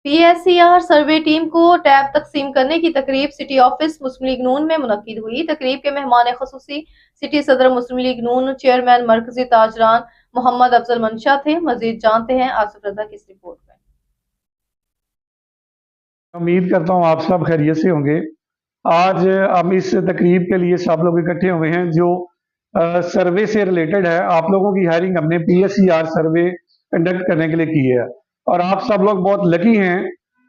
पीएससीआर survey team को tab तकसीम करने की तकरीब सिटी ऑफिस मुस्लिम लीग नून में मुनक्किद हुई। तकरीब के मेहमान खसूसी सिटी सदर मुस्लिम लीग नून चेयरमैन मरकजी ताजरान मोहम्मद अफजल मंशा थे। मजीद जानते हैं आसिफ रजा की इस रिपोर्ट में। उम्मीद करता हूँ आप सब खैरियत से होंगे। आज हम इस तकरीब के लिए सब लोग इकट्ठे हुए हैं जो सर्वे से रिलेटेड है। आप लोगों की हायरिंग हमने पीएससीआर सर्वे कंडक्ट करने के लिए की है और आप सब लोग बहुत लकी हैं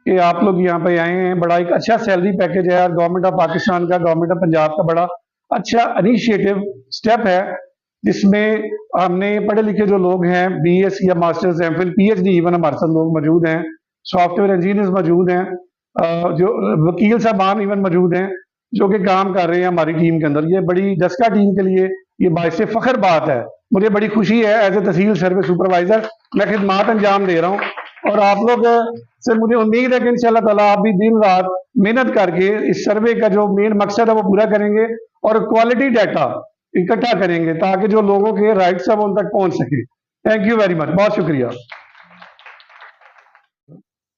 कि आप लोग यहाँ पे आए हैं। बड़ा एक अच्छा सैलरी पैकेज है और गवर्नमेंट ऑफ पाकिस्तान का, गवर्नमेंट ऑफ पंजाब का बड़ा अच्छा इनिशिएटिव स्टेप है, जिसमें हमने पढ़े लिखे जो लोग हैं, बीएस या मास्टर्स, एमफिल, पीएचडी, इवन हमारे साथ लोग मौजूद हैं, सॉफ्टवेयर इंजीनियर्स मौजूद हैं, जो वकील साहबान इवन मौजूद हैं जो कि काम कर रहे हैं हमारी टीम के अंदर। ये बड़ी जस्का टीम के लिए ये बाइस फख्र बात है। मुझे बड़ी खुशी है as a tehsil survey supervisor मैं खिदमात अंजाम दे रहा हूँ और आप लोग से मुझे उम्मीद है कि इंशाल्लाह ताला आप भी दिन रात मेहनत करके इस सर्वे का जो मेन मकसद है वो पूरा करेंगे और क्वालिटी डाटा इकट्ठा करेंगे ताकि जो लोगों के राइट्स है वो उन तक पहुंच सके। थैंक यू वेरी मच, बहुत शुक्रिया।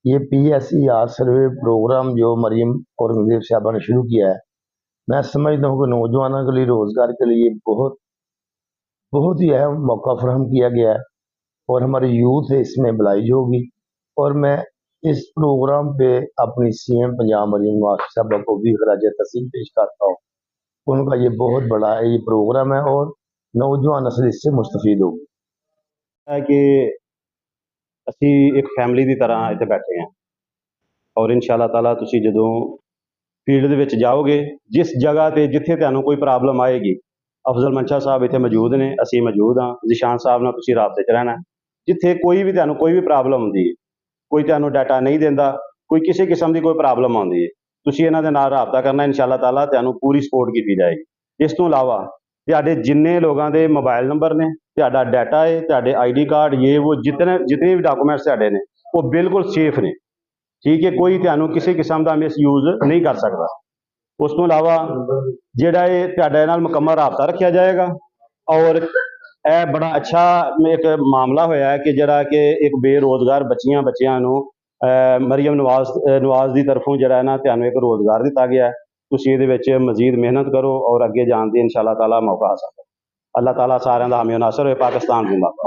ये पीएससीआर सर्वे प्रोग्राम जो मरियम औरंगजेब साहबा ने शुरू किया है, मैं समझता हूँ कि नौजवानों के लिए रोजगार के लिए बहुत बहुत ही अहम मौका फराहम किया गया है और हमारी यूथ है इसमें भलाई होगी। और मैं इस प्रोग्राम पे अपनी सीएम पंजाब मरियम नवाज साहबा को भी खराज तहसीन पेश करता हूँ। उनका ये बहुत बड़ा ये प्रोग्राम है और नौजवान नस्ल इससे मुस्तफीद होगी। है कि ਅਸੀਂ एक फैमिली की तरह इतने बैठे हैं और इंशाअल्लाह ताला तुसी जदों फील्ड ਦੇ ਵਿੱਚ ਜਾਓਗੇ, जिस जगह ਤੇ जिथे ਤੁਹਾਨੂੰ कोई प्रॉब्लम आएगी, अफजल मंशा साहब इतने मौजूद ने, ਅਸੀਂ मौजूद हाँ, जिशान साहब ਨਾਲ तुसी राबते च रहना। जिथे कोई भी ਤੁਹਾਨੂੰ कोई भी प्रॉब्लम ਹੁੰਦੀ है, कोई ਤੁਹਾਨੂੰ डाटा नहीं देता, कोई किसी किस्म की कोई प्रॉब्लम आती है, तुसी इन्हां दे नाल राबता करना, इंशाअल्लाह ताला ਤੁਹਾਨੂੰ पूरी सपोर्ट की जाएगी। इस तो इलावा ਤੁਹਾਡੇ जिन्ने लोगों के मोबाइल नंबर ने, ਤੁਹਾਡਾ डाटा है, ਤੁਹਾਡੇ आईडी कार्ड, ये वो जितने भी डॉकूमेंट्स ਤੁਹਾਡੇ ने वो बिल्कुल सेफ ने, ठीक है। कोई ਤੁਹਾਨੂੰ किसी किस्म का मिसयूज नहीं कर सकता। उस तो इलावा ਜਿਹੜਾ ਇਹ ਤੁਹਾਡੇ ਨਾਲ ਮੁਕੰਮਲ ਰਾਬਤਾ ਰੱਖਿਆ ਜਾਏਗਾ और ਇਹ बड़ा अच्छा एक मामला होया है कि ਜਿਹੜਾ कि एक बेरोजगार बच्चियां ਨੂੰ मरियम नवाज की तरफों ਜਿਹੜਾ ना ਤੁਹਾਨੂੰ एक रोजगार दिता गया है। तुसीं ਇਹਦੇ ਵਿੱਚ मजीद मेहनत करो और अगे जाने की इंशाअल्लाह ताला मौका हासिल करो। अल्लाह ताला सारिਆਂ ਦਾ हामी नासर होए। पाकिस्तान जिंदाबाद।